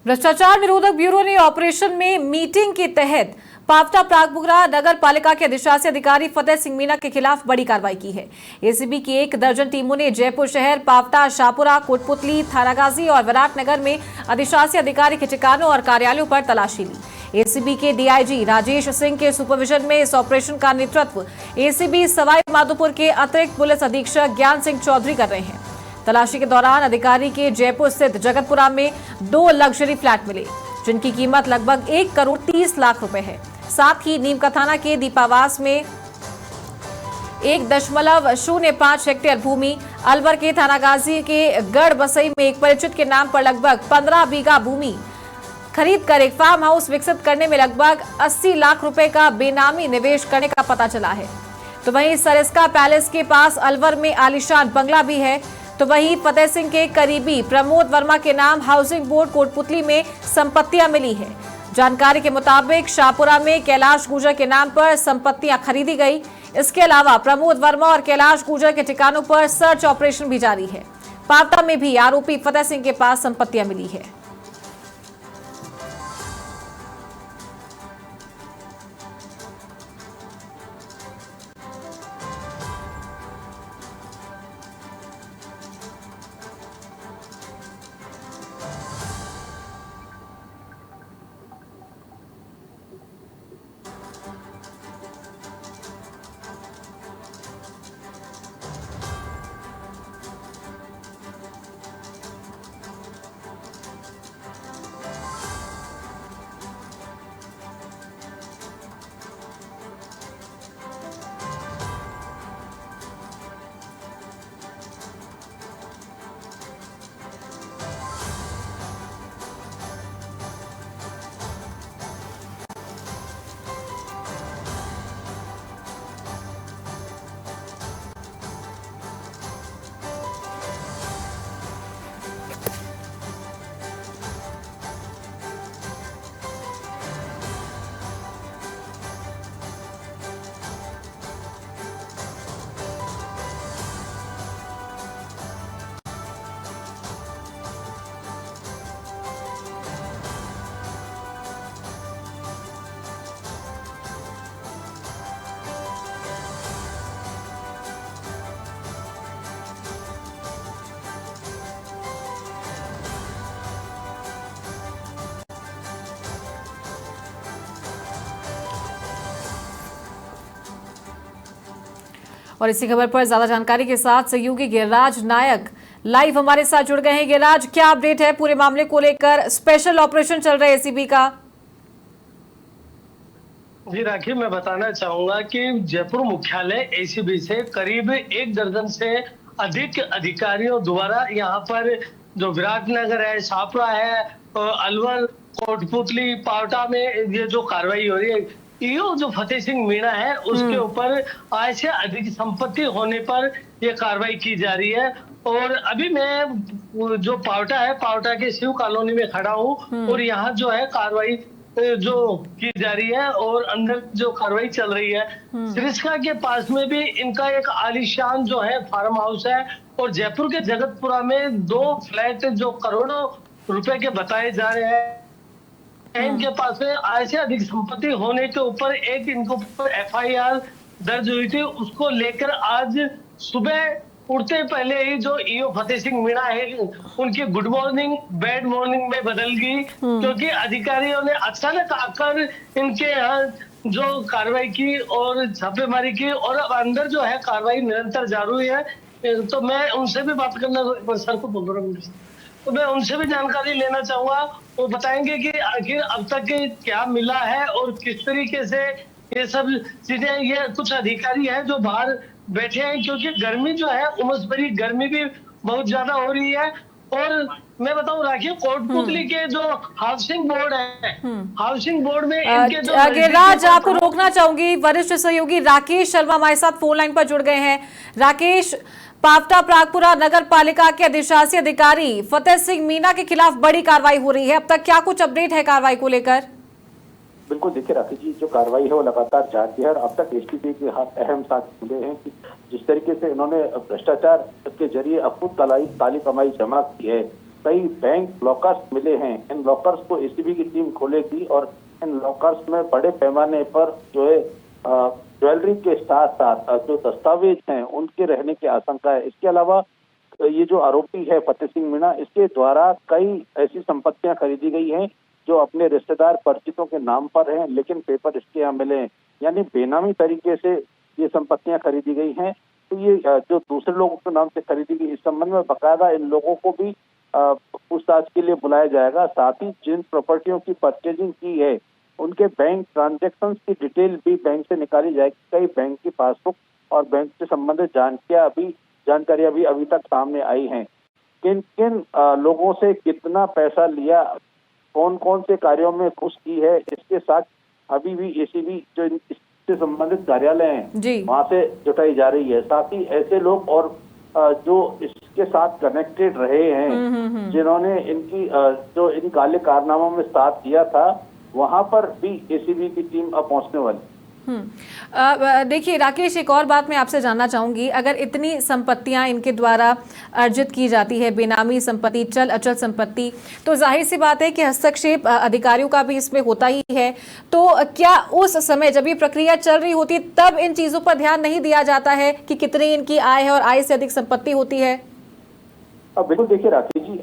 भ्रष्टाचार निरोधक ब्यूरो ने ऑपरेशन में मीटिंग के तहत पावटा प्रागपुरा नगर पालिका के अधिशासी अधिकारी फतेह सिंह मीणा के खिलाफ बड़ी कार्रवाई की है। एसीबी की 1 दर्जन टीमों ने जयपुर शहर, पावटा, शाहपुरा, कोटपुतली, थानागाजी और विराटनगर में अधिशासी अधिकारी के ठिकानों और कार्यालयों पर तलाशी ली। एसीबी के डीआईजी राजेश सिंह के सुपरविजन में इस ऑपरेशन का नेतृत्व एसीबी सवाई माधोपुर के अतिरिक्त पुलिस अधीक्षक ज्ञान सिंह चौधरी कर रहे हैं। तलाशी के दौरान अधिकारी के जयपुर स्थित जगतपुरा में 2 लग्जरी फ्लैट मिले, जिनकी कीमत लगभग 1 करोड़ 30 लाख रुपए है। साथ ही नीमका थाना के दीपावास में 1.05 हेक्टेयर भूमि, अलवर के थानागाजी के गढ़ बसई में एक परिचित के नाम पर लगभग 15 बीघा भूमि खरीद कर एक फार्म हाउस विकसित करने में लगभग 80 लाख रुपए का बेनामी निवेश करने का पता चला है। तो वहीं सरिस्का पैलेस के पास अलवर में आलीशान बंगला भी है। तो वहीं फतेह सिंह के करीबी प्रमोद वर्मा के नाम हाउसिंग बोर्ड कोटपुतली में संपत्तियां मिली है। जानकारी के मुताबिक शाहपुरा में कैलाश गुर्जर के नाम पर संपत्तियां खरीदी गई। इसके अलावा प्रमोद वर्मा और कैलाश गुर्जर के ठिकानों पर सर्च ऑपरेशन भी जारी है। पावटा में भी आरोपी फतेह सिंह के पास संपत्तियां मिली है। और इसी खबर पर ज्यादा जानकारी के साथ सहयोगी गिरिराज नायक लाइव हमारे साथ जुड़ गए हैं। गिरिराज, क्या अपडेट है पूरे मामले को लेकर? स्पेशल ऑपरेशन चल रहा है एसीबी का। जी राखी, मैं बताना चाहूंगा कि जयपुर मुख्यालय एसीबी से करीब 1 दर्जन से अधिक अधिकारियों द्वारा यहाँ पर जो विराटनगर है, शाहपुरा है, अलवर, कोटपुतली, पावटा में ये जो कार्रवाई हो रही है, ईओ जो फतेह सिंह मीणा है उसके ऊपर आय से अधिक संपत्ति होने पर ये कार्रवाई की जा रही है। और अभी मैं जो पावटा है, पावटा के शिव कॉलोनी में खड़ा हूँ और यहाँ जो है कार्रवाई जो की जा रही है और अंदर जो कार्रवाई चल रही है। सरिस्का के पास में भी इनका एक आलीशान जो है फार्म हाउस है और जयपुर के जगतपुरा में 2 फ्लैट जो करोड़ों रुपए के बताए जा रहे हैं। इनके पास में आय से अधिक संपत्ति होने के ऊपर एक इनको एफआईआर दर्ज हुई थी, उसको लेकर आज सुबह उठते पहले ही जो ईओ फतेह सिंह मीणा है उनकी गुड मॉर्निंग बैड मॉर्निंग में बदल गई, क्योंकि अधिकारियों ने अचानक आकर इनके यहाँ जो कार्रवाई की और छापेमारी की और अब अंदर जो है कार्रवाई निरंतर जारी है। तो मैं उनसे भी बात करना, सर को बोल रहा हूँ, तो मैं उनसे भी जानकारी लेना चाहूंगा। वो बताएंगे कि आखिर अब तक क्या मिला है और किस तरीके से ये सब चीजें। ये कुछ अधिकारी हैं जो बाहर बैठे हैं, क्योंकि गर्मी जो है, उमस भरी गर्मी भी बहुत ज्यादा हो रही है। और मैं बताऊं राखी, कोटपुतली के जो हाउसिंग बोर्ड है, हाउसिंग बोर्ड में इनके जो गिरिराज, आपको रोकना चाहूंगी। वरिष्ठ सहयोगी राकेश शर्मा हमारे साथ फोन लाइन पर जुड़ गए हैं। राकेश, पावटा प्रागपुरा नगर पालिका के अधिशासी अधिकारी फतेह सिंह मीणा के खिलाफ बड़ी कार्रवाई हो रही है, अब तक क्या कुछ अपडेट है कार्रवाई को लेकर? बिल्कुल, देखिए राखी जी, जो कार्रवाई है वो लगातार जारी है और अब तक एसीबी के हाथ अहम साथ मिले हैं कि जिस तरीके से इन्होंने भ्रष्टाचार के जरिए अपूर्व काली कमाई जमा की है, कई बैंक लॉकर्स मिले हैं। इन लॉकर्स को एसीबी की टीम खोलेगी और इन लॉकर्स में बड़े पैमाने पर जो है ज्वेलरी के साथ साथ जो दस्तावेज हैं उनके रहने की आशंका है। इसके अलावा ये जो आरोपी है फतेह सिंह मीणा, इसके द्वारा कई ऐसी संपत्तियां खरीदी गई हैं जो अपने रिश्तेदार परिचितों के नाम पर हैं, लेकिन पेपर इसके यहाँ मिले हैं, यानी बेनामी तरीके से ये संपत्तियां खरीदी गई हैं। तो ये जो दूसरे लोगों के नाम से खरीदी गई, इस संबंध में बकायदा इन लोगों को भी पूछताछ के लिए बुलाया जाएगा। साथ ही जिन प्रॉपर्टियों की परचेजिंग की है उनके बैंक ट्रांजैक्शंस की डिटेल भी बैंक से निकाली जाएगी। कई बैंक की पासबुक और बैंक से संबंधित जानकारियां भी अभी तक सामने आई हैं। किन किन लोगों से कितना पैसा लिया, कौन कौन से कार्यों में घुस की है, इसके साथ अभी भी एसीबी जो इससे संबंधित कार्यालय हैं वहां से जुटाई जा रही है। साथ ही ऐसे लोग और जो इसके साथ कनेक्टेड रहे हैं, जिन्होंने इनकी जो इन काले कारनामों में साथ दिया था, वहां पर भी एसीबी की टीम अब पहुंचने वाली। देखिए राकेश, एक और बात मैं आपसे जानना चाहूंगी, अगर इतनी संपत्तियां इनके द्वारा अर्जित की जाती है, बेनामी संपत्ति, चल अचल संपत्ति, तो जाहिर सी बात है कि हस्तक्षेप अधिकारियों का भी इसमें होता ही है। तो क्या उस समय जब ये प्रक्रिया चल रही होती तब इन चीजों पर ध्यान नहीं दिया जाता है कि कितनी इनकी आय है और आय से अधिक संपत्ति होती है? बिल्कुल, देखिए राकेश जी,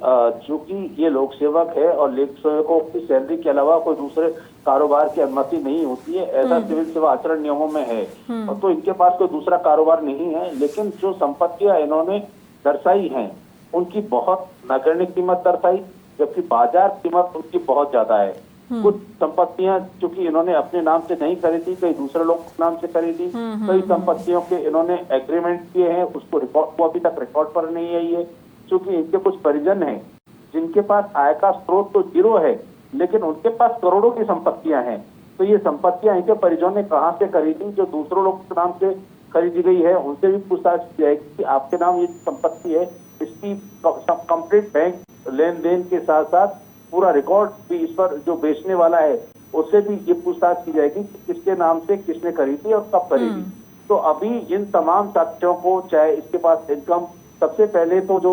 चूंकि ये लोक सेवक है और लोक सेवकों की सैलरी के अलावा कोई दूसरे कारोबार की अनुमति नहीं होती है, ऐसा सिविल सेवा आचरण नियमों में है। और तो इनके पास कोई दूसरा कारोबार नहीं है, लेकिन जो संपत्तियां इन्होंने दर्शाई हैं उनकी बहुत नगण्य कीमत दर्शाई, जबकि बाजार कीमत उनकी बहुत ज्यादा है। कुछ संपत्तियां चूंकि इन्होंने अपने नाम से नहीं खरीदी, कई दूसरे लोग के नाम से खरीदी। कई संपत्तियों के इन्होंने एग्रीमेंट किए हैं, उसको रिकॉर्ड अभी तक रिकॉर्ड पर नहीं आई है। चूंकि इनके कुछ परिजन हैं जिनके पास आय का स्रोत तो जीरो है, लेकिन उनके पास करोड़ों की संपत्तियां हैं। तो ये संपत्तियां इनके परिजनों ने कहां से खरीदी, जो दूसरों लोगों के नाम से खरीदी गई है, उनसे भी पूछताछ की जाएगी कि आपके नाम ये संपत्ति है, इसकी कंप्लीट बैंक लेन देन के साथ साथ पूरा रिकॉर्ड भी इस पर जो बेचने वाला है उससे भी ये पूछताछ की जाएगी कि किसके नाम से किसने खरीदी और कब खरीदी। तो अभी इन तमाम साक्ष्यों को, चाहे इसके पास इनकम, सबसे पहले तो जो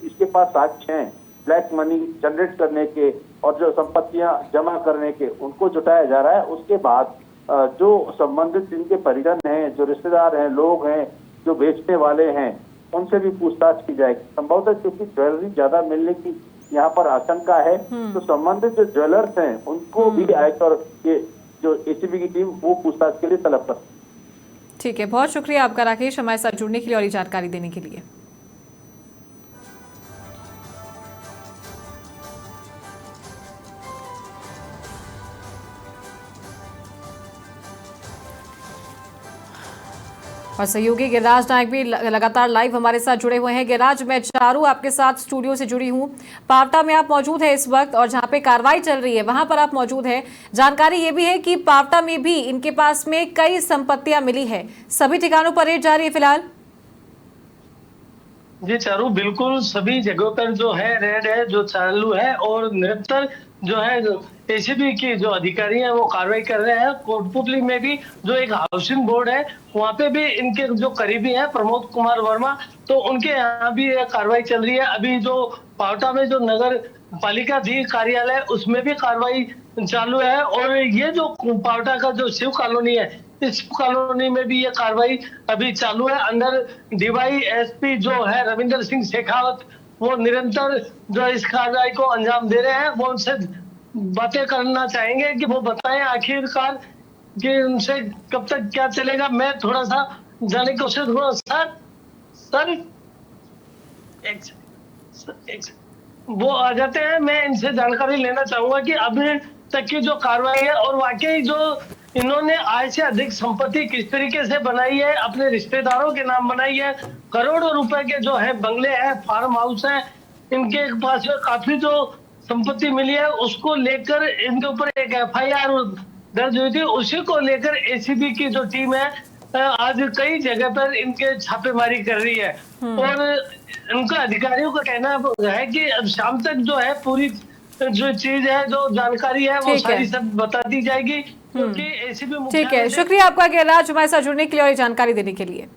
इसके पास साक्ष्य हैं ब्लैक मनी जनरेट करने के और जो संपत्तियां जमा करने के, उनको जुटाया जा रहा है। उसके बाद जो संबंधित जिनके परिजन हैं, जो रिश्तेदार हैं, लोग हैं, जो बेचने वाले हैं, उनसे भी पूछताछ की जाएगी। संभवतः क्योंकि ज्वेलरी ज्यादा मिलने की यहाँ पर आशंका है, तो संबंधित जो ज्वेलर्स हैं उनको भी आयकर के जो एसीबी की टीम वो पूछताछ के लिए तलब कर। ठीक है, बहुत शुक्रिया आपका राकेश, हमारे साथ जुड़ने के लिए और ये जानकारी देने के लिए। और सहयोगी गिरिराज नायक भी लगातार लाइव हमारे साथ जुड़े हुए हैं। गिरिराज, मैं चारू आपके साथ स्टूडियो से जुड़ी हूं। पावटा में आप मौजूद हैं इस वक्त और जहां पे कार्रवाई चल रही है वहां पर आप मौजूद हैं। जानकारी ये भी है कि पावटा में भी इनके पास में कई संपत्तियां मिली है, सभी ठिकानों पर रेड जारी है फिलहाल? जी चारू, बिल्कुल सभी जगहों पर जो है रेड है जो चालू है और निरंतर जो है एसीबी की जो अधिकारी हैं वो कार्रवाई कर रहे हैं। कोटपुतली में भी जो एक हाउसिंग बोर्ड है वहाँ पे भी इनके जो करीबी हैं प्रमोद कुमार वर्मा, तो उनके यहाँ भी कार्रवाई चल रही है। अभी जो पावटा में जो नगर पालिका धी कार्यालय उसमें भी कार्रवाई चालू है। और ये जो पावटा का जो शिव कॉलोनी है, इस कॉलोनी में भी ये कार्रवाई अभी चालू है। अंडर डीवाईएसपी जो है रविंद्र सिंह शेखावत, वो निरंतर जो इस कार्रवाई को अंजाम दे रहे हैं। वो उनसे बातें करना चाहेंगे कि वो बताएं आखिरकार कि उनसे कब तक क्या चलेगा। मैं थोड़ा सा जाने की कोशिश करूँ। सर एक वो आ जाते हैं, मैं इनसे जानकारी लेना चाहूंगा कि अभी तक की जो कार्रवाई है और वाकई जो इन्होंने आय से अधिक संपत्ति किस तरीके से बनाई है, अपने रिश्तेदारों के नाम बनाई है। करोड़ों रुपए के जो है बंगले हैं, फार्म हाउस हैं, इनके पास काफी जो संपत्ति मिली है उसको लेकर इनके ऊपर एक एफआईआर दर्ज हुई थी। उसी को लेकर एसीबी की जो टीम है आज कई जगह पर इनके छापेमारी कर रही है। और उनका अधिकारियों का कहना है कि अब शाम तक जो है पूरी जो चीज है, जो जानकारी है, वो सारी सब बता दी जाएगी। क्योंकि एसीबी ठीक है, शुक्रिया आपका गिरिराज हमारे साथ जुड़ने के लिए और जानकारी देने के लिए।